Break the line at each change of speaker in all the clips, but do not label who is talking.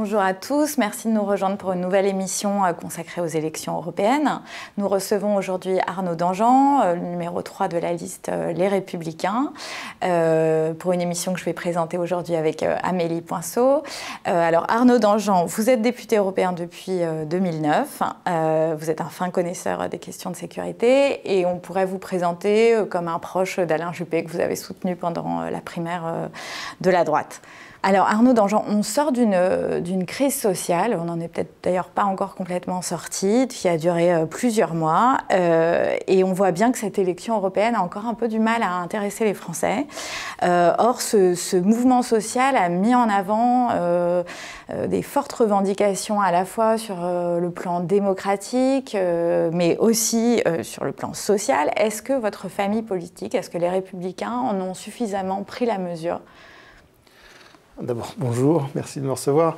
Bonjour à tous, merci de nous rejoindre pour une nouvelle émission consacrée aux élections européennes. Nous recevons aujourd'hui Arnaud Danjean, le numéro 3 de la liste Les Républicains, pour une émission que je vais présenter aujourd'hui avec Amélie Poinceau. Alors Arnaud Danjean, vous êtes député européen depuis 2009, vous êtes un fin connaisseur des questions de sécurité et on pourrait vous présenter comme un proche d'Alain Juppé que vous avez soutenu pendant la primaire de la droite. Alors Arnaud Danjean, on sort d'une crise sociale, on n'en est peut-être d'ailleurs pas encore complètement sorti, qui a duré plusieurs mois, et on voit bien que cette élection européenne a encore un peu du mal à intéresser les Français. Or, ce mouvement social a mis en avant des fortes revendications à la fois sur le plan démocratique, mais aussi sur le plan social. Est-ce que votre famille politique, est-ce que les Républicains en ont suffisamment pris la mesure ?
D'abord, bonjour, merci de me recevoir.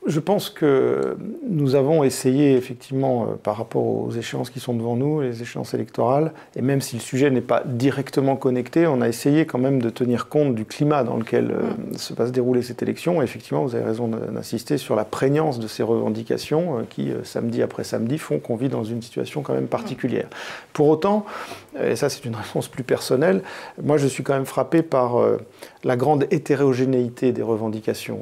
Je pense que nous avons essayé, effectivement, par rapport aux échéances qui sont devant nous, les échéances électorales, et même si le sujet n'est pas directement connecté, on a essayé quand même de tenir compte du climat dans lequel va se dérouler cette élection. Et effectivement, vous avez raison d'insister sur la prégnance de ces revendications qui, samedi après samedi, font qu'on vit dans une situation quand même particulière. Pour autant, et ça c'est une réponse plus personnelle, moi je suis quand même frappé par la grande hétérogénéité des revendications.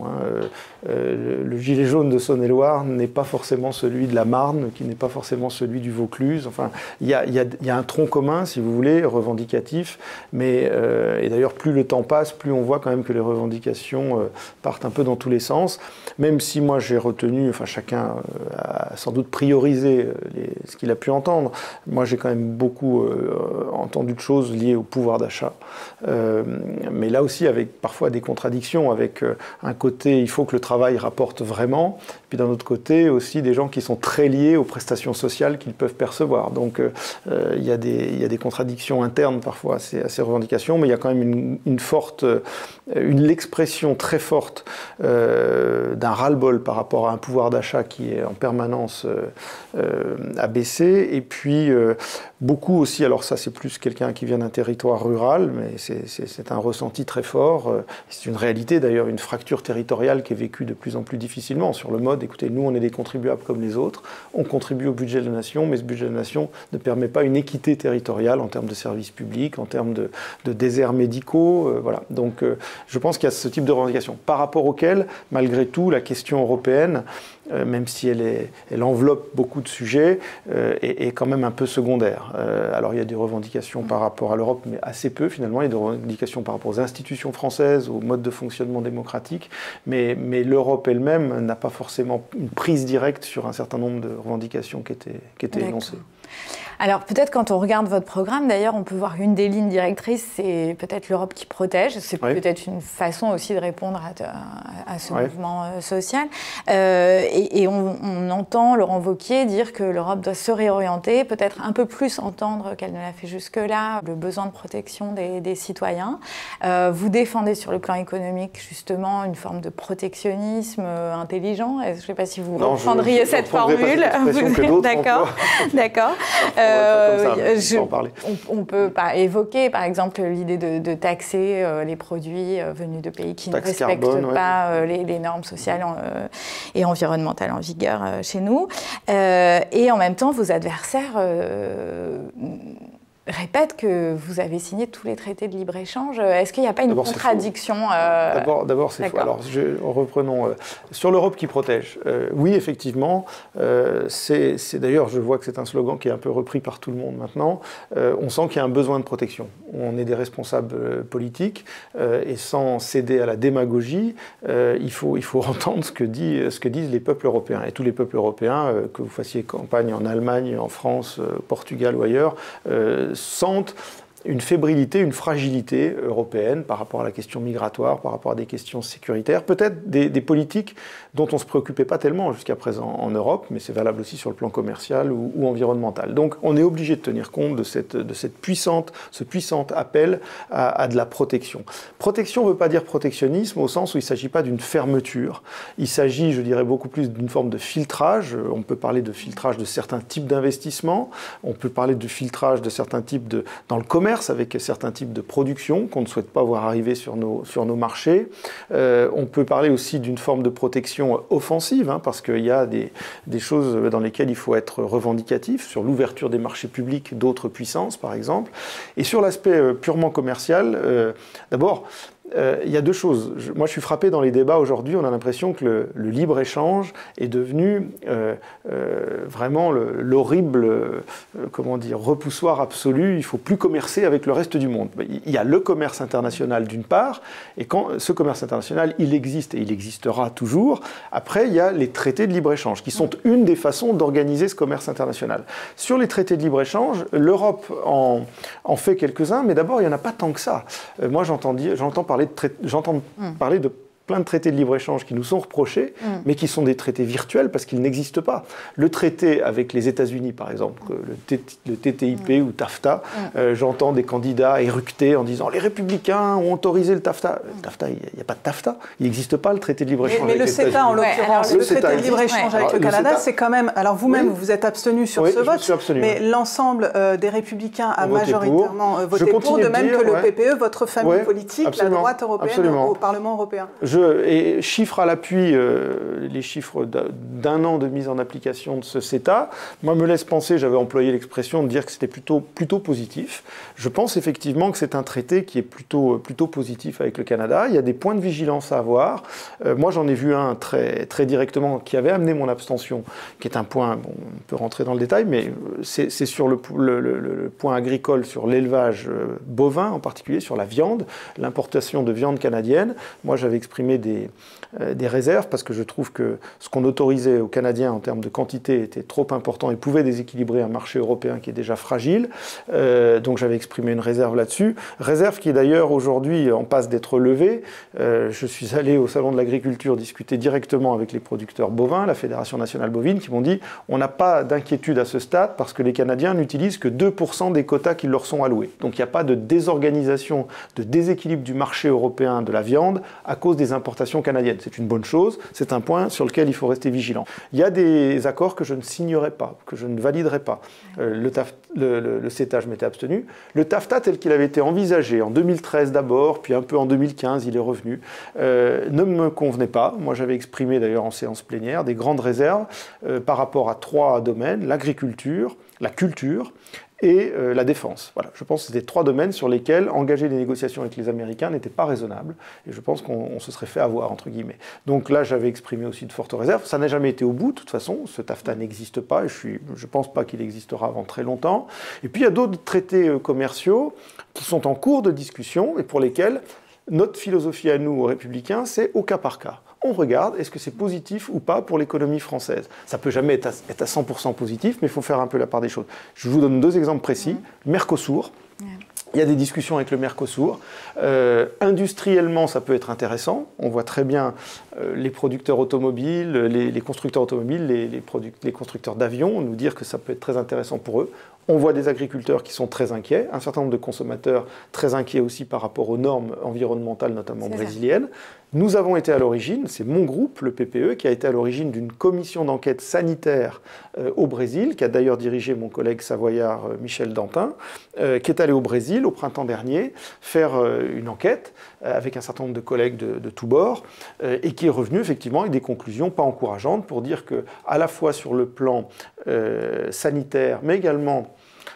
Le gilet jaune de Saône-et-Loire n'est pas forcément celui de la Marne, qui n'est pas forcément celui du Vaucluse. Enfin, il y a un tronc commun, si vous voulez, revendicatif. Mais, et d'ailleurs, plus le temps passe, plus on voit quand même que les revendications partent un peu dans tous les sens. Même si moi j'ai retenu, enfin chacun a sans doute priorisé ce qu'il a pu entendre. Moi j'ai quand même beaucoup entendu de choses liées au pouvoir d'achat. Mais là aussi avec parfois des contradictions, avec un côté il faut que le travail rapporte vraiment, puis d'un autre côté aussi des gens qui sont très liés aux prestations sociales qu'ils peuvent percevoir. Donc il y a des contradictions internes parfois à ces revendications, mais il y a quand même l'expression très forte d'un ras-le-bol par rapport à un pouvoir d'achat qui est en permanence abaissé, et puis beaucoup aussi, alors ça c'est plus quelqu'un qui vient d'un territoire rural, mais c'est un ressenti très fort, c'est une réalité d'ailleurs, une fracture territoriale qui est vécue de plus en plus difficilement sur le mode, écoutez, nous on est des contribuables comme les autres, on contribue au budget de la nation, mais ce budget de la nation ne permet pas une équité territoriale en termes de services publics, en termes de déserts médicaux, voilà. Donc je pense qu'il y a ce type de revendication, par rapport auquel, malgré tout, la question européenne, même si elle enveloppe beaucoup de sujets, est quand même un peu secondaire. Alors il y a des revendications par rapport à l'Europe, mais assez peu finalement. Il y a des revendications par rapport aux institutions françaises, au mode de fonctionnement démocratique, mais l'Europe elle-même n'a pas forcément une prise directe sur un certain nombre de revendications qui étaient énoncées.
Alors peut-être quand on regarde votre programme, d'ailleurs, on peut voir qu'une des lignes directrices, c'est peut-être l'Europe qui protège. C'est peut-être une façon aussi de répondre à ce mouvement social. Et on entend Laurent Wauquiez dire que l'Europe doit se réorienter, peut-être un peu plus entendre qu'elle ne l'a fait jusque-là, le besoin de protection des citoyens. Vous défendez sur le plan économique justement une forme de protectionnisme intelligent. Je ne sais pas si vous reprendriez cette formule. D'accord, d'accord. On peut évoquer par exemple l'idée de taxer les produits venus de pays qui ne respectent pas les normes sociales et environnementales en vigueur chez nous. Et en même temps, vos adversaires répète que vous avez signé tous les traités de libre-échange. Est-ce qu'il n'y a pas une contradiction
D'abord, c'est faux. Alors, reprenons. Sur l'Europe qui protège, oui, effectivement, c'est d'ailleurs, je vois que c'est un slogan qui est un peu repris par tout le monde maintenant. On sent qu'il y a un besoin de protection. On est des responsables politiques et sans céder à la démagogie, il faut entendre ce que disent les peuples européens. Et tous les peuples européens, que vous fassiez campagne en Allemagne, en France, Portugal ou ailleurs, sentent une fébrilité, une fragilité européenne par rapport à la question migratoire, par rapport à des questions sécuritaires, peut-être des politiques dont on ne se préoccupait pas tellement jusqu'à présent en Europe, mais c'est valable aussi sur le plan commercial ou environnemental. Donc on est obligé de tenir compte de ce puissant appel à de la protection. Protection ne veut pas dire protectionnisme au sens où il ne s'agit pas d'une fermeture, il s'agit, je dirais, beaucoup plus d'une forme de filtrage. On peut parler de filtrage de certains types d'investissements, on peut parler de filtrage de certains types dans le commerce, commerce avec certains types de production qu'on ne souhaite pas voir arriver sur nos marchés. On peut parler aussi d'une forme de protection offensive, hein, parce qu'il y a des choses dans lesquelles il faut être revendicatif, sur l'ouverture des marchés publics d'autres puissances, par exemple. Et sur l'aspect purement commercial, d'abord, il y a deux choses. Moi, je suis frappé dans les débats aujourd'hui, on a l'impression que le libre-échange est devenu vraiment l'horrible, repoussoir absolu. Il ne faut plus commercer avec le reste du monde. Il y a le commerce international d'une part, et quand ce commerce international, il existe et il existera toujours. Après, il y a les traités de libre-échange, qui sont une des façons d'organiser ce commerce international. Sur les traités de libre-échange, l'Europe en fait quelques-uns, mais d'abord, il n'y en a pas tant que ça. Moi, j'entends parler de plein de traités de libre-échange qui nous sont reprochés, mais qui sont des traités virtuels parce qu'ils n'existent pas. Le traité avec les États-Unis, par exemple, le TTIP ou TAFTA, j'entends des candidats éructer en disant « les républicains ont autorisé le TAFTA ». Le TAFTA, il n'y a pas de TAFTA, il n'existe pas le traité de libre-échange avec les États-Unis.
Mais le CETA, en l'occurrence, le traité de libre-échange avec le Canada, c'est quand même... Alors vous-même, vous êtes abstenu sur ce vote, mais l'ensemble des républicains a majoritairement voté pour, de même que le PPE, votre famille politique, la droite européenne au Parlement européen.
Et chiffres à l'appui, les chiffres d'un an de mise en application de ce CETA, moi me laisse penser, j'avais employé l'expression de dire que c'était plutôt positif. Je pense effectivement que c'est un traité qui est plutôt positif avec le Canada. Il y a des points de vigilance à avoir. Moi j'en ai vu un très directement qui avait amené mon abstention, qui est un point, bon, on peut rentrer dans le détail, mais c'est sur le point agricole, sur l'élevage bovin en particulier, sur la viande, l'importation de viande canadienne. Moi j'avais exprimé des réserves parce que je trouve que ce qu'on autorisait aux Canadiens en termes de quantité était trop important et pouvait déséquilibrer un marché européen qui est déjà fragile. Donc j'avais exprimé une réserve là-dessus. Réserve qui est d'ailleurs aujourd'hui en passe d'être levée. Je suis allé au Salon de l'Agriculture discuter directement avec les producteurs bovins, la Fédération nationale bovine, qui m'ont dit on n'a pas d'inquiétude à ce stade parce que les Canadiens n'utilisent que 2% des quotas qui leur sont alloués. Donc il n'y a pas de désorganisation, de déséquilibre du marché européen de la viande à cause des importations canadiennes. C'est une bonne chose, c'est un point sur lequel il faut rester vigilant. Il y a des accords que je ne signerai pas, que je ne validerai pas. Le CETA, je m'étais abstenu. Le TAFTA, tel qu'il avait été envisagé en 2013 d'abord, puis un peu en 2015, il est revenu, ne me convenait pas. Moi, j'avais exprimé d'ailleurs en séance plénière des grandes réserves par rapport à 3 domaines, l'agriculture, la culture et la défense. Voilà, je pense que c'était 3 domaines sur lesquels engager des négociations avec les Américains n'était pas raisonnable, et je pense qu'on se serait fait avoir, entre guillemets. Donc là, j'avais exprimé aussi de fortes réserves. Ça n'a jamais été au bout, de toute façon, ce TAFTA n'existe pas, et je ne pense pas qu'il existera avant très longtemps. Et puis il y a d'autres traités commerciaux qui sont en cours de discussion, et pour lesquels notre philosophie à nous, aux Républicains, c'est au cas par cas. On regarde, est-ce que c'est positif ou pas pour l'économie française? Ça ne peut jamais être à 100% positif, mais il faut faire un peu la part des choses. Je vous donne 2 exemples précis. Le Mercosur. Il y a des discussions avec le Mercosur. Industriellement, ça peut être intéressant. On voit très bien les producteurs automobiles, les constructeurs automobiles, les constructeurs d'avions nous dire que ça peut être très intéressant pour eux. On voit des agriculteurs qui sont très inquiets, un certain nombre de consommateurs très inquiets aussi par rapport aux normes environnementales, notamment brésiliennes. Nous avons été à l'origine, c'est mon groupe, le PPE, qui a été à l'origine d'une commission d'enquête sanitaire au Brésil, qui a d'ailleurs dirigé mon collègue savoyard Michel Dantin, qui est allé au Brésil au printemps dernier faire une enquête avec un certain nombre de collègues de tous bords, et qui est revenu effectivement avec des conclusions pas encourageantes pour dire que, à la fois sur le plan sanitaire, mais également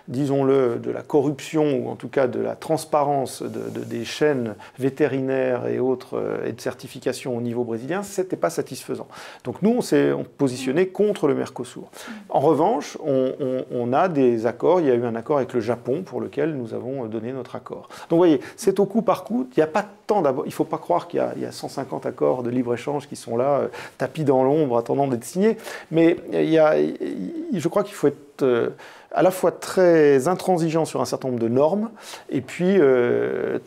disons-le, de la corruption, ou en tout cas de la transparence des chaînes vétérinaires et autres, et de certification au niveau brésilien, ce n'était pas satisfaisant. Donc nous, on s'est positionné contre le Mercosur. En revanche, on a des accords, il y a eu un accord avec le Japon pour lequel nous avons donné notre accord. Donc vous voyez, c'est au coup par coup, il n'y a pas tant d'abord, il ne faut pas croire qu'il y a 150 accords de libre-échange qui sont là, tapis dans l'ombre, attendant d'être signés, mais je crois qu'il faut être à la fois très intransigeant sur un certain nombre de normes et puis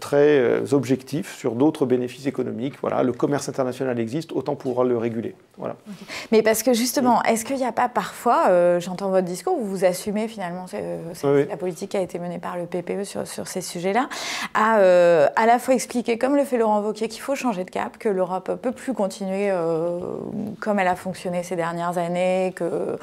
très objectif sur d'autres bénéfices économiques. Voilà, le commerce international existe, autant pouvoir le réguler. Voilà.
Okay. Mais parce que justement, est-ce qu'il n'y a pas parfois, j'entends votre discours, où vous assumez finalement la politique qui a été menée par le PPE sur ces sujets-là, à la fois expliquer, comme le fait Laurent Wauquiez, qu'il faut changer de cap, que l'Europe ne peut plus continuer comme elle a fonctionné ces dernières années, que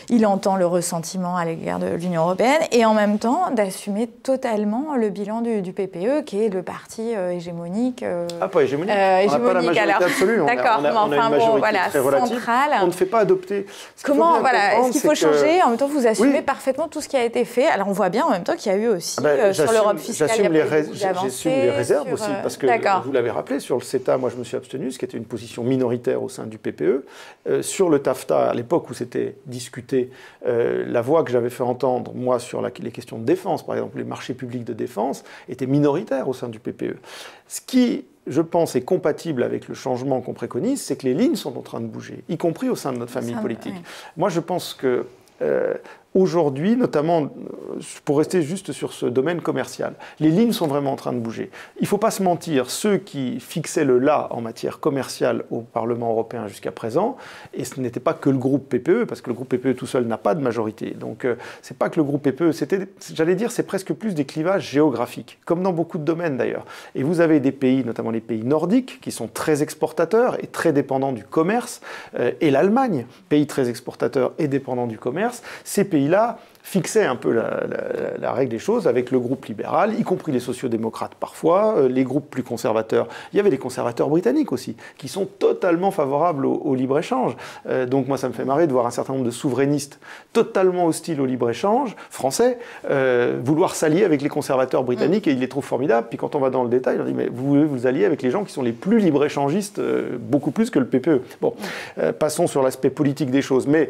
il entend le ressentiment à l'égard de l'Union européenne et en même temps d'assumer totalement le bilan du PPE, qui est le parti hégémonique.
Pas hégémonique. On n'a pas la majorité absolue.
D'accord, mais
on a une majorité très relative.
Centrale.
On ne fait pas adopter.
Comment, est-ce qu'il faut changer? En même temps, vous assumez parfaitement tout ce qui a été fait. Alors, on voit bien en même temps qu'il y a eu aussi sur l'Europe fiscale.
J'assume les réserves aussi, parce que vous l'avez rappelé, sur le CETA, moi je me suis abstenu, ce qui était une position minoritaire au sein du PPE. Sur le TAFTA, à l'époque où c'était discuté, la voix que j'avais fait entendre, moi, sur les questions de défense, par exemple, les marchés publics de défense, était minoritaire au sein du PPE. Ce qui, je pense, est compatible avec le changement qu'on préconise, c'est que les lignes sont en train de bouger, y compris au sein de notre famille politique. Oui. Moi, je pense que aujourd'hui, notamment, pour rester juste sur ce domaine commercial, les lignes sont vraiment en train de bouger. Il ne faut pas se mentir, ceux qui fixaient le là en matière commerciale au Parlement européen jusqu'à présent, et ce n'était pas que le groupe PPE, parce que le groupe PPE tout seul n'a pas de majorité. Donc, c'est pas que le groupe PPE, j'allais dire, c'est presque plus des clivages géographiques, comme dans beaucoup de domaines d'ailleurs. Et vous avez des pays, notamment les pays nordiques, qui sont très exportateurs et très dépendants du commerce, et l'Allemagne, pays très exportateur et dépendant du commerce. Ces pays-là fixaient un peu la règle des choses avec le groupe libéral, y compris les sociodémocrates parfois, les groupes plus conservateurs. Il y avait des conservateurs britanniques aussi, qui sont totalement favorables au libre-échange. Donc moi, ça me fait marrer de voir un certain nombre de souverainistes totalement hostiles au libre-échange, français, vouloir s'allier avec les conservateurs britanniques, et ils les trouvent formidables. Puis quand on va dans le détail, on dit, mais vous voulez vous allier avec les gens qui sont les plus libre-échangistes, beaucoup plus que le PPE. Bon, passons sur l'aspect politique des choses. Mais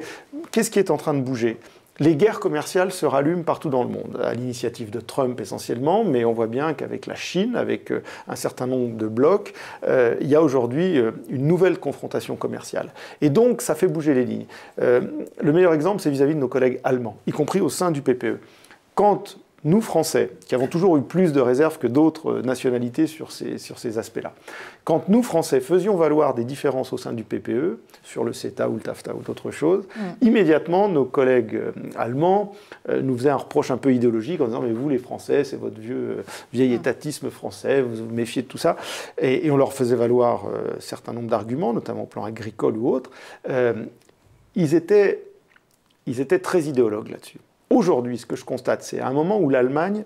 qu'est-ce qui est en train de bouger ? Les guerres commerciales se rallument partout dans le monde, à l'initiative de Trump essentiellement, mais on voit bien qu'avec la Chine, avec un certain nombre de blocs, il y a aujourd'hui une nouvelle confrontation commerciale. Et donc, ça fait bouger les lignes. Le meilleur exemple, c'est vis-à-vis de nos collègues allemands, y compris au sein du PPE. Quand nous, Français, qui avons toujours eu plus de réserves que d'autres nationalités sur ces aspects-là, quand nous, Français, faisions valoir des différences au sein du PPE, sur le CETA ou le TAFTA ou d'autres choses, immédiatement, nos collègues allemands nous faisaient un reproche un peu idéologique en disant « mais vous, les Français, c'est votre vieil étatisme français, vous vous méfiez de tout ça ». Et on leur faisait valoir un certain nombre d'arguments, notamment au plan agricole ou autre. Ils étaient très idéologues là-dessus. Aujourd'hui, ce que je constate, c'est à un moment où l'Allemagne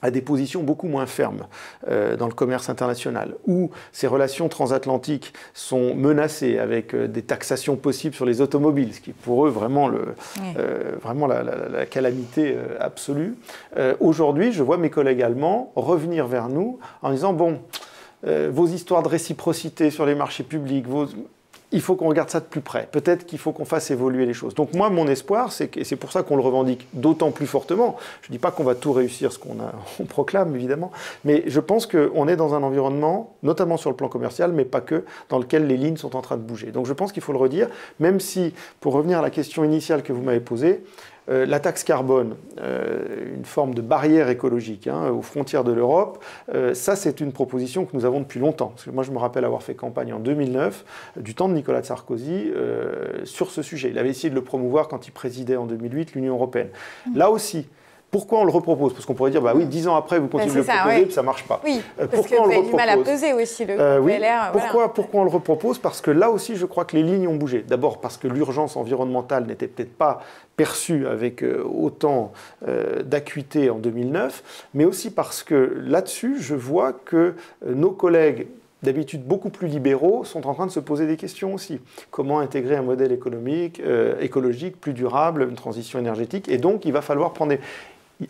a des positions beaucoup moins fermes dans le commerce international, où ses relations transatlantiques sont menacées avec des taxations possibles sur les automobiles, ce qui est pour eux vraiment, vraiment la calamité absolue. Aujourd'hui, je vois mes collègues allemands revenir vers nous en disant « bon, vos histoires de réciprocité sur les marchés publics, il faut qu'on regarde ça de plus près. Peut-être qu'il faut qu'on fasse évoluer les choses. » Donc moi, mon espoir, et c'est pour ça qu'on le revendique d'autant plus fortement, je ne dis pas qu'on va tout réussir, ce on proclame évidemment, mais je pense qu'on est dans un environnement, notamment sur le plan commercial, mais pas que, dans lequel les lignes sont en train de bouger. Donc je pense qu'il faut le redire, même si, pour revenir à la question initiale que vous m'avez posée, la taxe carbone, une forme de barrière écologique aux frontières de l'Europe, ça c'est une proposition que nous avons depuis longtemps. Parce que moi je me rappelle avoir fait campagne en 2009, du temps de Nicolas Sarkozy, sur ce sujet. Il avait essayé de le promouvoir quand il présidait en 2008 l'Union européenne. Là aussi, pourquoi on le repropose? Parce qu'on pourrait dire, bah oui, 10 ans après, vous continuez de le proposer, puis ça ne marche pas.
Oui, parce que vous avez du mal à peser aussi le LR.
Pourquoi on le repropose? Parce que là aussi, je crois que les lignes ont bougé. D'abord parce que l'urgence environnementale n'était peut-être pas perçue avec autant d'acuité en 2009, mais aussi parce que là-dessus, je vois que nos collègues, d'habitude beaucoup plus libéraux, sont en train de se poser des questions aussi. Comment intégrer un modèle économique, écologique, plus durable, une transition énergétique? Et donc, il va falloir prendre des...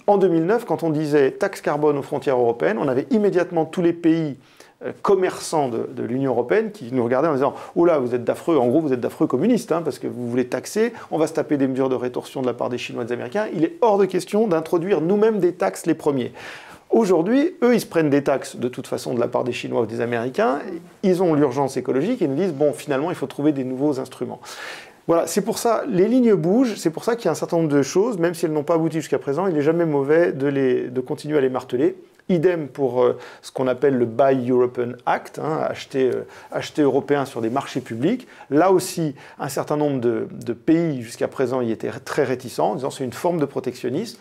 En 2009, quand on disait taxe carbone aux frontières européennes, on avait immédiatement tous les pays commerçants de l'Union européenne qui nous regardaient en disant « Oh là, vous êtes d'affreux, en gros, vous êtes d'affreux communistes, parce que vous voulez taxer, on va se taper des mesures de rétorsion de la part des Chinois et des Américains. Il est hors de question d'introduire nous-mêmes des taxes les premiers. » Aujourd'hui, eux, ils se prennent des taxes de toute façon de la part des Chinois ou des Américains. Ils ont l'urgence écologique et ils nous disent « Bon, finalement, il faut trouver des nouveaux instruments. » Voilà, c'est pour ça, les lignes bougent, c'est pour ça qu'il y a un certain nombre de choses, même si elles n'ont pas abouti jusqu'à présent, il n'est jamais mauvais de continuer à les marteler. Idem pour ce qu'on appelle le Buy European Act, acheter européen sur des marchés publics. Là aussi, un certain nombre de pays jusqu'à présent y étaient très réticents, en disant c'est une forme de protectionnisme.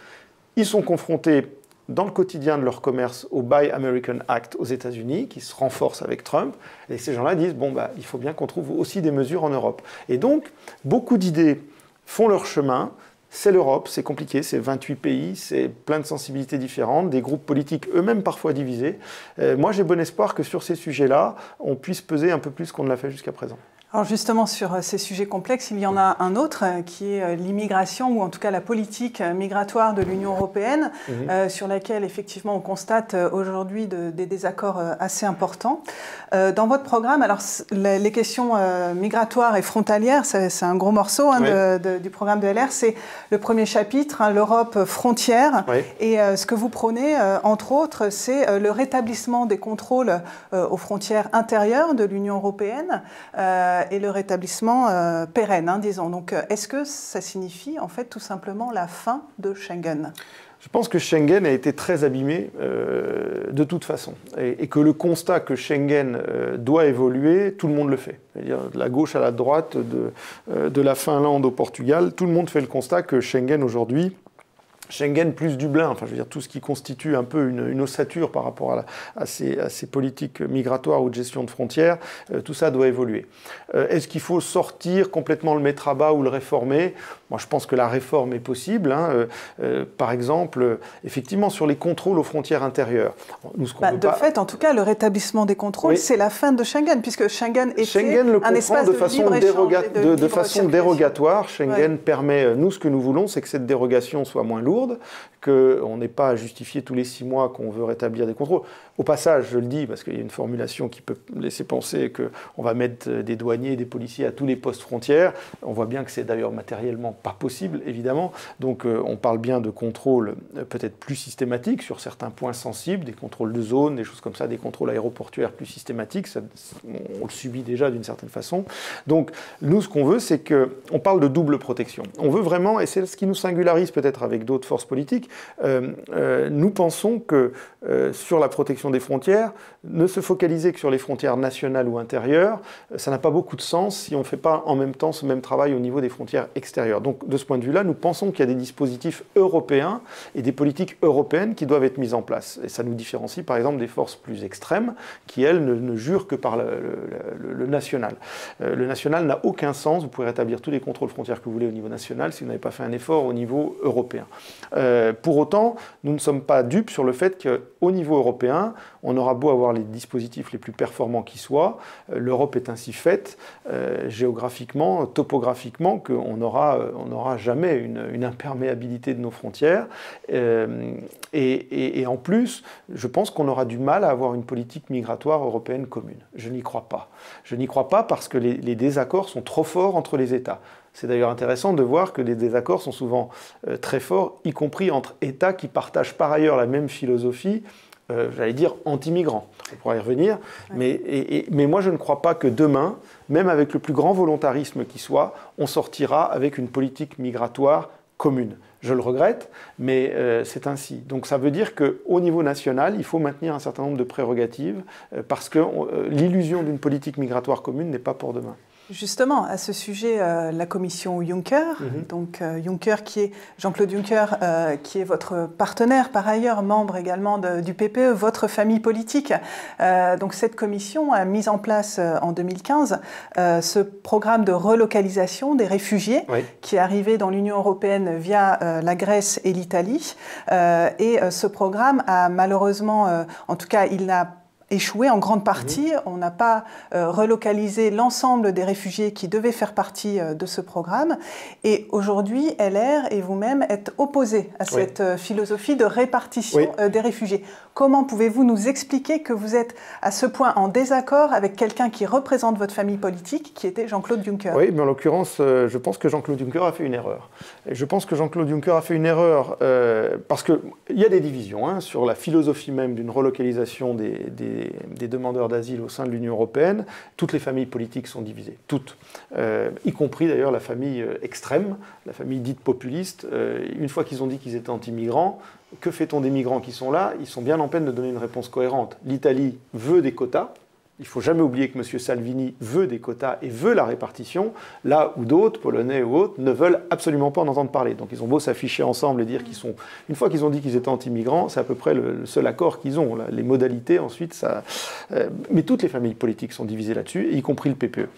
Ils sont confrontés dans le quotidien de leur commerce au Buy American Act aux États-Unis, qui se renforce avec Trump. Et ces gens-là disent, bon, bah, il faut bien qu'on trouve aussi des mesures en Europe. Et donc, beaucoup d'idées font leur chemin. C'est l'Europe, c'est compliqué, c'est 28 pays, c'est plein de sensibilités différentes, des groupes politiques eux-mêmes parfois divisés. Moi, j'ai bon espoir que sur ces sujets-là, on puisse peser un peu plus qu'on ne l'a fait jusqu'à présent.
Alors justement, sur ces sujets complexes, il y en a un autre qui est l'immigration, ou en tout cas la politique migratoire de l'Union européenne, sur laquelle effectivement on constate aujourd'hui des désaccords assez importants. Dans votre programme, alors les questions migratoires et frontalières, c'est un gros morceau du programme de LR, c'est le premier chapitre, l'Europe frontière, et ce que vous prônez, entre autres, c'est le rétablissement des contrôles aux frontières intérieures de l'Union européenne, et le rétablissement pérenne, disons. Donc, est-ce que ça signifie, en fait, tout simplement la fin de Schengen ?
Je pense que Schengen a été très abîmé de toute façon. Et que le constat que Schengen doit évoluer, tout le monde le fait. C'est-à-dire de la gauche à la droite, de la Finlande au Portugal, tout le monde fait le constat que Schengen aujourd'hui, Schengen plus Dublin, enfin je veux dire tout ce qui constitue un peu une ossature par rapport à ces politiques migratoires ou de gestion de frontières, tout ça doit évoluer. Est-ce qu'il faut sortir complètement, le mettre à bas ou le réformer ? Moi je pense que la réforme est possible. Par exemple, effectivement sur les contrôles aux frontières intérieures. Nous,
fait, en tout cas, le rétablissement des contrôles, c'est la fin de Schengen, puisque Schengen était un espace
de façon dérogatoire. Schengen permet, nous ce que nous voulons, c'est que cette dérogation soit moins lourde, qu'on n'ait pas à justifier tous les 6 mois qu'on veut rétablir des contrôles. Au passage, je le dis, parce qu'il y a une formulation qui peut laisser penser qu'on va mettre des douaniers et des policiers à tous les postes frontières. On voit bien que c'est d'ailleurs matériellement pas possible, évidemment. Donc on parle bien de contrôles peut-être plus systématiques sur certains points sensibles, des contrôles de zone, des choses comme ça, des contrôles aéroportuaires plus systématiques. Ça, on le subit déjà d'une certaine façon. Donc nous, ce qu'on veut, c'est qu'on parle de double protection. On veut vraiment, et c'est ce qui nous singularise peut-être avec d'autres forces politiques, nous pensons que sur la protection des frontières, ne se focaliser que sur les frontières nationales ou intérieures, ça n'a pas beaucoup de sens si on ne fait pas en même temps ce même travail au niveau des frontières extérieures. Donc de ce point de vue-là, nous pensons qu'il y a des dispositifs européens et des politiques européennes qui doivent être mises en place. Et ça nous différencie par exemple des forces plus extrêmes qui, elles, ne jurent que par le national. Le national n'a aucun sens, vous pouvez rétablir tous les contrôles frontières que vous voulez au niveau national si vous n'avez pas fait un effort au niveau européen. Pour autant, nous ne sommes pas dupes sur le fait qu'au niveau européen, on aura beau avoir les dispositifs les plus performants qui soient, l'Europe est ainsi faite, géographiquement, topographiquement, qu'on n'aura jamais une imperméabilité de nos frontières. Et en plus, je pense qu'on aura du mal à avoir une politique migratoire européenne commune. Je n'y crois pas. Je n'y crois pas parce que les désaccords sont trop forts entre les États. C'est d'ailleurs intéressant de voir que les désaccords sont souvent très forts, y compris entre États qui partagent par ailleurs la même philosophie, j'allais dire anti-migrants. On pourra y revenir. Mais moi, je ne crois pas que demain, même avec le plus grand volontarisme qui soit, on sortira avec une politique migratoire commune. Je le regrette, mais c'est ainsi. Donc ça veut dire qu'au niveau national, il faut maintenir un certain nombre de prérogatives parce que l'illusion d'une politique migratoire commune n'est pas pour demain.
Justement, à ce sujet, la commission Juncker, donc Juncker qui est Jean-Claude Juncker, qui est votre partenaire par ailleurs, membre également du PPE, votre famille politique. Donc cette commission a mis en place en 2015 ce programme de relocalisation des réfugiés qui est arrivé dans l'Union européenne via la Grèce et l'Italie. Et ce programme a malheureusement, en tout cas, il n'a échoué en grande partie. On n'a pas relocalisé l'ensemble des réfugiés qui devaient faire partie de ce programme. Et aujourd'hui, LR et vous-même êtes opposés à cette philosophie de répartition des réfugiés. Comment pouvez-vous nous expliquer que vous êtes à ce point en désaccord avec quelqu'un qui représente votre famille politique, qui était Jean-Claude Juncker?
Oui, mais en l'occurrence, je pense que Jean-Claude Juncker a fait une erreur. Et je pense que Jean-Claude Juncker a fait une erreur parce qu'il y a des divisions sur la philosophie même d'une relocalisation des demandeurs d'asile au sein de l'Union européenne. Toutes les familles politiques sont divisées, toutes, y compris d'ailleurs la famille extrême, la famille dite populiste. Une fois qu'ils ont dit qu'ils étaient anti-migrants, que fait-on des migrants qui sont là? Ils sont bien en peine de donner une réponse cohérente. L'Italie veut des quotas, Il ne faut jamais oublier que M. Salvini veut des quotas et veut la répartition, là où d'autres, polonais ou autres, ne veulent absolument pas en entendre parler. Donc ils ont beau s'afficher ensemble et dire qu'ils sont... Une fois qu'ils ont dit qu'ils étaient anti-migrants, c'est à peu près le seul accord qu'ils ont. Là. Les modalités, ensuite, ça... mais toutes les familles politiques sont divisées là-dessus, y compris le PPE.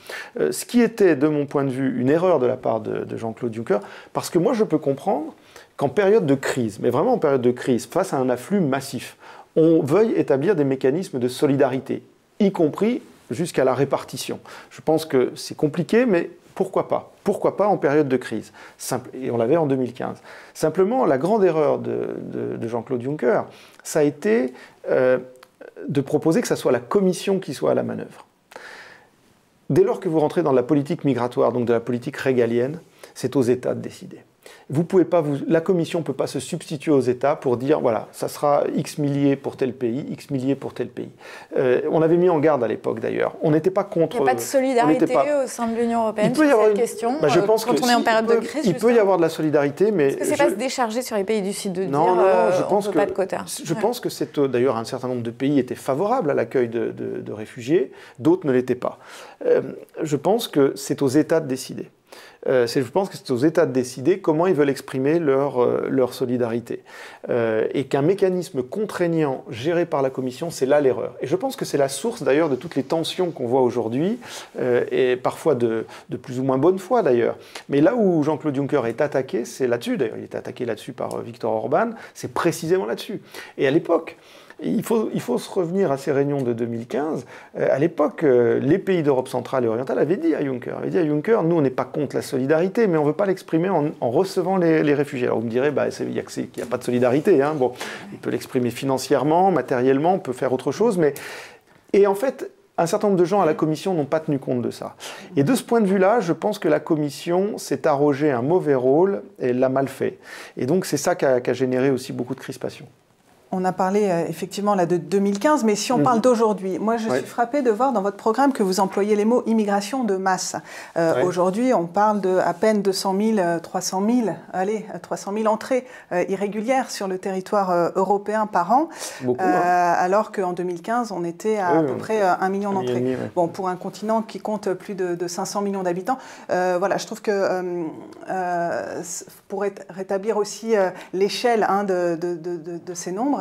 Ce qui était, de mon point de vue, une erreur de la part de Jean-Claude Juncker, parce que moi, je peux comprendre qu'en période de crise, mais vraiment en période de crise, face à un afflux massif, on veuille établir des mécanismes de solidarité, y compris jusqu'à la répartition. Je pense que c'est compliqué, mais pourquoi pas? Pourquoi pas en période de crise? Et on l'avait en 2015. Simplement, la grande erreur de Jean-Claude Juncker, ça a été de proposer que ce soit la Commission qui soit à la manœuvre. Dès lors que vous rentrez dans la politique migratoire, donc de la politique régalienne, c'est aux États de décider. Vous pouvez pas la Commission ne peut pas se substituer aux États pour dire, voilà, ça sera X milliers pour tel pays, X milliers pour tel pays. On avait mis en garde à l'époque d'ailleurs. On n'était pas contre...
Il n'y a pas de solidarité au sein de l'Union européenne sur cette question, quand on est en période de crise.
Il peut y avoir de la solidarité, mais...
Est-ce que c'est pas se décharger sur les pays du Sud de dire on ne veut pas de quotas?
Je pense que d'ailleurs un certain nombre de pays étaient favorables à l'accueil de réfugiés, d'autres ne l'étaient pas. Je pense que c'est aux États de décider. Je pense que c'est aux États de décider comment ils veulent exprimer leur solidarité. Et qu'un mécanisme contraignant géré par la Commission, c'est là l'erreur. Et je pense que c'est la source d'ailleurs de toutes les tensions qu'on voit aujourd'hui, et parfois de plus ou moins bonne foi d'ailleurs. Mais là où Jean-Claude Juncker est attaqué, c'est là-dessus, d'ailleurs il est attaqué là-dessus par Viktor Orban, c'est précisément là-dessus. Et à l'époque, il faut se revenir à ces réunions de 2015. À l'époque, les pays d'Europe centrale et orientale avaient dit à Juncker, nous on n'est pas contre la solidarité, mais on ne veut pas l'exprimer en recevant les réfugiés. Alors vous me direz, il n'y a pas de solidarité. Hein. Bon, il peut l'exprimer financièrement, matériellement, on peut faire autre chose, mais... Et en fait, un certain nombre de gens à la Commission n'ont pas tenu compte de ça. Et de ce point de vue-là, je pense que la Commission s'est arrogé un mauvais rôle et elle l'a mal fait. Et donc c'est ça qui a généré aussi beaucoup de crispation.
On a parlé effectivement là de 2015, mais si on parle d'aujourd'hui, moi je suis frappée de voir dans votre programme que vous employez les mots immigration de masse. Aujourd'hui, on parle de à peine 200 000, 300 000 entrées irrégulières sur le territoire européen par an, beaucoup, alors qu'en 2015, on était à peu près 1 million d'entrées. Bon, pour un continent qui compte plus de 500 millions d'habitants, voilà, je trouve que pour rétablir aussi l'échelle de ces nombres,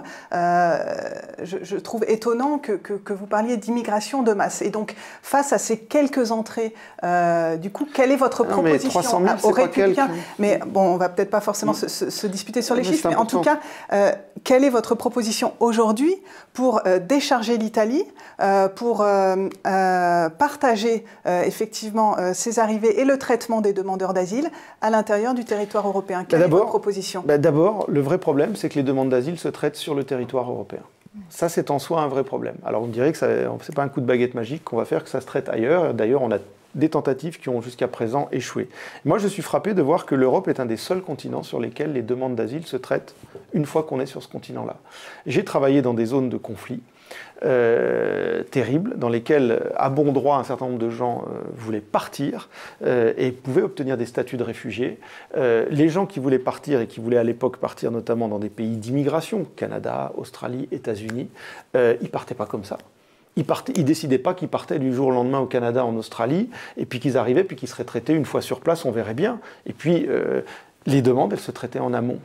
je trouve étonnant que vous parliez d'immigration de masse. Et donc, face à ces quelques entrées, du coup, quelle est votre proposition aux Républicains? Mais bon, on va peut-être pas forcément se disputer sur les chiffres, mais en tout cas, quelle est votre proposition aujourd'hui pour décharger l'Italie, pour partager effectivement ces arrivées et le traitement des demandeurs d'asile à l'intérieur du territoire européen? Quelle est votre proposition?
D'abord, le vrai problème, c'est que les demandes d'asile se traitent sur le territoire européen. Ça, c'est en soi un vrai problème. Alors, on dirait que ce n'est pas un coup de baguette magique qu'on va faire que ça se traite ailleurs. D'ailleurs, on a des tentatives qui ont jusqu'à présent échoué. Moi, je suis frappé de voir que l'Europe est un des seuls continents sur lesquels les demandes d'asile se traitent une fois qu'on est sur ce continent-là. J'ai travaillé dans des zones de conflit terribles, dans lesquelles, à bon droit, un certain nombre de gens voulaient partir et pouvaient obtenir des statuts de réfugiés. Les gens qui voulaient partir et qui voulaient à l'époque partir notamment dans des pays d'immigration, Canada, Australie, États-Unis, ils ne partaient pas comme ça. Ils ne décidaient pas qu'ils partaient du jour au lendemain au Canada, en Australie, et puis qu'ils arrivaient, puis qu'ils seraient traités une fois sur place, on verrait bien. Et puis, les demandes, elles se traitaient en amont.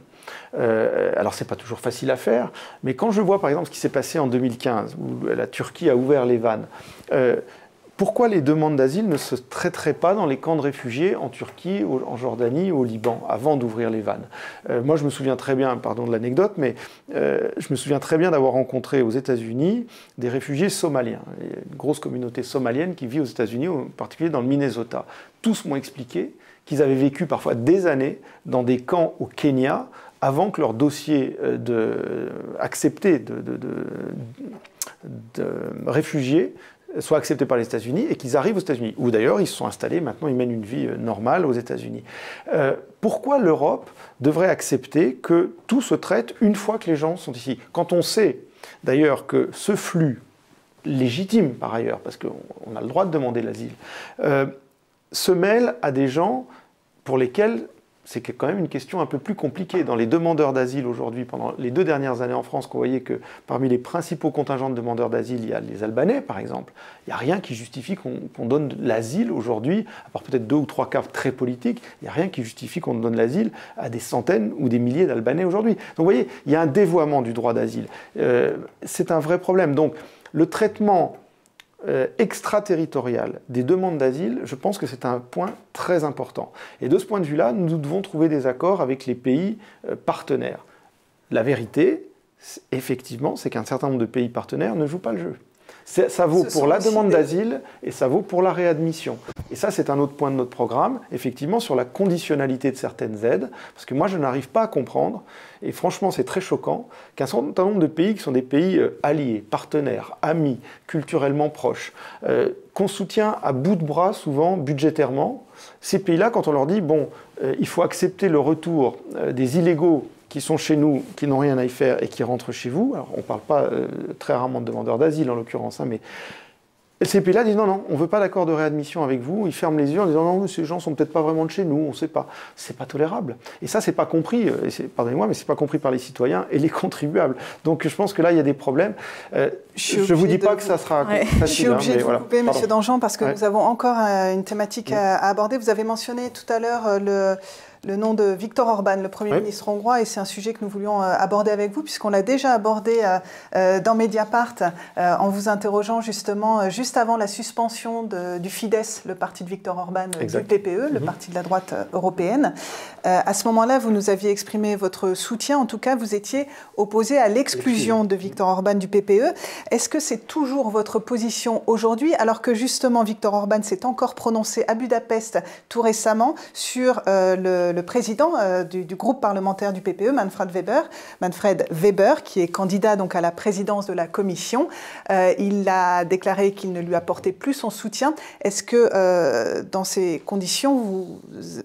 Alors, ce n'est pas toujours facile à faire, mais quand je vois, par exemple, ce qui s'est passé en 2015, où la Turquie a ouvert les vannes, pourquoi les demandes d'asile ne se traiteraient pas dans les camps de réfugiés en Turquie, en Jordanie, au Liban, avant d'ouvrir les vannes? Moi, je me souviens très bien, pardon de l'anecdote, mais je me souviens très bien d'avoir rencontré aux États-Unis des réfugiés somaliens. Il y a une grosse communauté somalienne qui vit aux États-Unis, en particulier dans le Minnesota. Tous m'ont expliqué qu'ils avaient vécu parfois des années dans des camps au Kenya avant que leur dossier accepté de réfugiés soit accepté par les États-Unis et qu'ils arrivent aux États-Unis, où d'ailleurs ils se sont installés, maintenant ils mènent une vie normale aux États-Unis. Pourquoi l'Europe devrait accepter que tout se traite une fois que les gens sont ici? Quand on sait d'ailleurs que ce flux légitime par ailleurs, parce qu'on a le droit de demander l'asile, se mêle à des gens pour lesquels c'est quand même une question un peu plus compliquée. Dans les demandeurs d'asile aujourd'hui, pendant les 2 dernières années en France, qu'on voyait que parmi les principaux contingents de demandeurs d'asile, il y a les Albanais, par exemple. Il n'y a rien qui justifie qu'on donne l'asile aujourd'hui, à part peut-être 2 ou 3 cas très politiques, il n'y a rien qui justifie qu'on donne l'asile à des centaines ou des milliers d'Albanais aujourd'hui. Donc vous voyez, il y a un dévoiement du droit d'asile. C'est un vrai problème. Donc le traitement extraterritorial des demandes d'asile, je pense que c'est un point très important. Et de ce point de vue-là, nous devons trouver des accords avec les pays partenaires. La vérité, effectivement, c'est qu'un certain nombre de pays partenaires ne jouent pas le jeu. Ça vaut pour la demande d'asile et ça vaut pour la réadmission. Et ça, c'est un autre point de notre programme, effectivement, sur la conditionnalité de certaines aides, parce que moi, je n'arrive pas à comprendre, et franchement, c'est très choquant, qu'un certain nombre de pays qui sont des pays alliés, partenaires, amis, culturellement proches, qu'on soutient à bout de bras, souvent, budgétairement, ces pays-là, quand on leur dit, bon, il faut accepter le retour des illégaux qui sont chez nous, qui n'ont rien à y faire et qui rentrent chez vous. Alors, on ne parle pas très rarement de demandeurs d'asile, en l'occurrence, hein, mais ces pays-là disent non, on ne veut pas d'accord de réadmission avec vous. Ils ferment les yeux en disant non, ces gens ne sont peut-être pas vraiment de chez nous, on ne sait pas. C'est pas tolérable. Et ça, c'est pas compris, pardonnez-moi, mais c'est pas compris par les citoyens et les contribuables. Donc, je pense que là, il y a des problèmes. Je ne vous dis pas que ça sera facile.
Je suis obligée de vous couper,
Pardon.
M. Danjean, parce que nous avons encore une thématique à aborder. Vous avez mentionné tout à l'heure le nom de Viktor Orban, le Premier ministre hongrois, et c'est un sujet que nous voulions aborder avec vous, puisqu'on l'a déjà abordé dans Mediapart, en vous interrogeant justement juste avant la suspension du Fidesz, le parti de Viktor Orban, du PPE, le parti de la droite européenne. À ce moment-là, vous nous aviez exprimé votre soutien, en tout cas, vous étiez opposé à l'exclusion de Viktor Orban du PPE. Est-ce que c'est toujours votre position aujourd'hui, alors que justement Viktor Orban s'est encore prononcé à Budapest tout récemment sur le président du groupe parlementaire du PPE, Manfred Weber, qui est candidat donc à la présidence de la Commission. Il a déclaré qu'il ne lui apportait plus son soutien. Est-ce que dans ces conditions,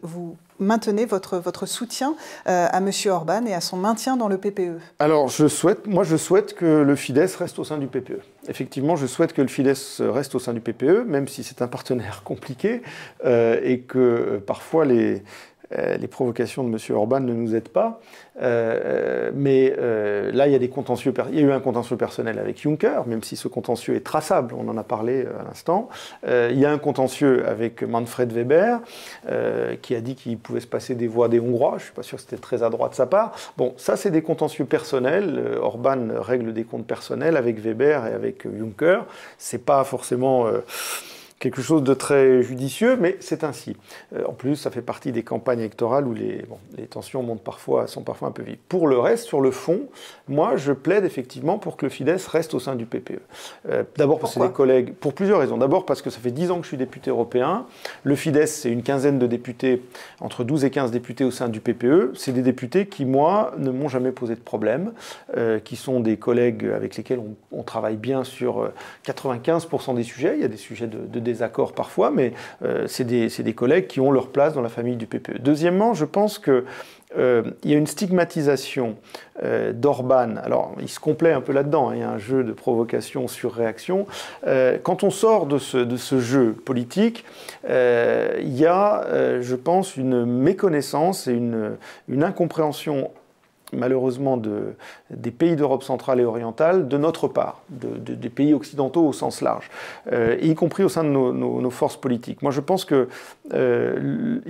vous maintenez votre soutien à M. Orban et à son maintien dans le PPE?
Alors, je souhaite que le Fidesz reste au sein du PPE. Effectivement, je souhaite que le Fidesz reste au sein du PPE, même si c'est un partenaire compliqué et que parfois les provocations de M. Orban ne nous aident pas. Mais là, il y a eu un contentieux personnel avec Juncker, même si ce contentieux est traçable, on en a parlé à l'instant. Il y a un contentieux avec Manfred Weber, qui a dit qu'il pouvait se passer des voix des Hongrois. Je ne suis pas sûr que c'était très adroit de sa part. Bon, ça, c'est des contentieux personnels. Orban règle des comptes personnels avec Weber et avec Juncker. Ce n'est pas forcément quelque chose de très judicieux, mais c'est ainsi. En plus, ça fait partie des campagnes électorales où les tensions sont parfois un peu vives. Pour le reste, sur le fond, moi, je plaide effectivement pour que le Fidesz reste au sein du PPE. D'abord parce que c'est des collègues, pour plusieurs raisons. D'abord parce que ça fait 10 ans que je suis député européen. Le Fidesz, c'est une quinzaine de députés, entre 12 et 15 députés au sein du PPE. C'est des députés qui, moi, ne m'ont jamais posé de problème, qui sont des collègues avec lesquels on travaille bien sur 95% des sujets. Il y a des sujets de désaccord parfois, mais c'est des collègues qui ont leur place dans la famille du PPE. Deuxièmement, je pense qu'il y a une stigmatisation d'Orban. Alors, il se complaît un peu là-dedans, hein, il y a un jeu de provocation sur réaction. Quand on sort de ce jeu politique, il y a, je pense, une méconnaissance et une incompréhension malheureusement des pays d'Europe centrale et orientale, de notre part, des pays occidentaux au sens large, y compris au sein de nos forces politiques. Moi, je pense qu'il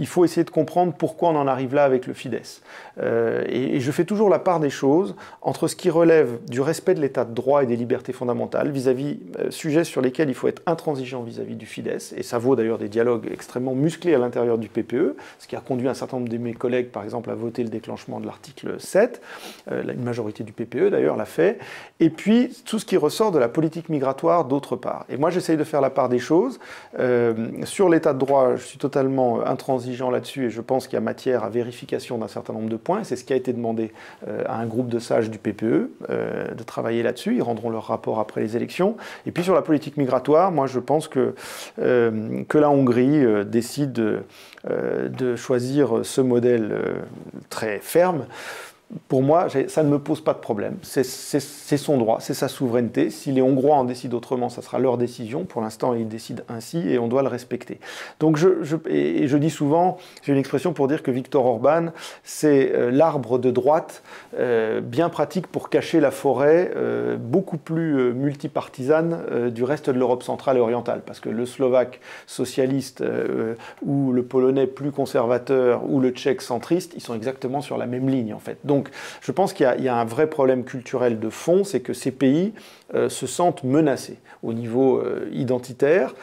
faut essayer de comprendre pourquoi on en arrive là avec le Fidesz. Et je fais toujours la part des choses entre ce qui relève du respect de l'état de droit et des libertés fondamentales vis-à-vis sujets sur lesquels il faut être intransigeant vis-à-vis du Fidesz, et ça vaut d'ailleurs des dialogues extrêmement musclés à l'intérieur du PPE, ce qui a conduit un certain nombre de mes collègues, par exemple, à voter le déclenchement de l'article 7. Une majorité du PPE d'ailleurs l'a fait, et puis tout ce qui ressort de la politique migratoire d'autre part. Et moi j'essaye de faire la part des choses. Sur l'état de droit, je suis totalement intransigeant là-dessus et je pense qu'il y a matière à vérification d'un certain nombre de points. C'est ce qui a été demandé à un groupe de sages du PPE de travailler là-dessus. Ils rendront leur rapport après les élections. Et puis sur la politique migratoire, moi je pense que la Hongrie décide de choisir ce modèle très ferme. pour moi, ça ne me pose pas de problème. C'est son droit, c'est sa souveraineté. Si les Hongrois en décident autrement, ça sera leur décision. Pour l'instant, ils décident ainsi et on doit le respecter. Donc je dis souvent, j'ai une expression pour dire que Viktor Orban, c'est l'arbre de droite bien pratique pour cacher la forêt beaucoup plus multipartisane du reste de l'Europe centrale et orientale. Parce que le Slovaque socialiste ou le Polonais plus conservateur ou le Tchèque centriste, ils sont exactement sur la même ligne en fait. Donc je pense qu'il y a un vrai problème culturel de fond, c'est que ces pays se sentent menacés au niveau identitaire.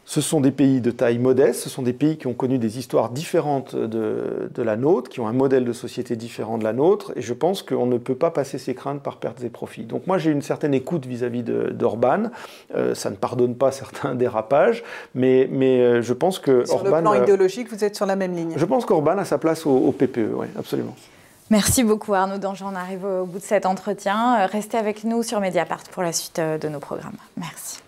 Ce sont des pays de taille modeste, ce sont des pays qui ont connu des histoires différentes de la nôtre, qui ont un modèle de société différent de la nôtre, et je pense qu'on ne peut pas passer ses craintes par pertes et profits. Donc moi j'ai une certaine écoute vis-à-vis d'Orban, ça ne pardonne pas certains dérapages, mais je pense que
sur le plan idéologique, vous êtes sur la même ligne.
Je pense qu'Orban a sa place au PPE, oui, absolument.
Merci beaucoup Arnaud Danjean, on arrive au bout de cet entretien. Restez avec nous sur Mediapart pour la suite de nos programmes. Merci.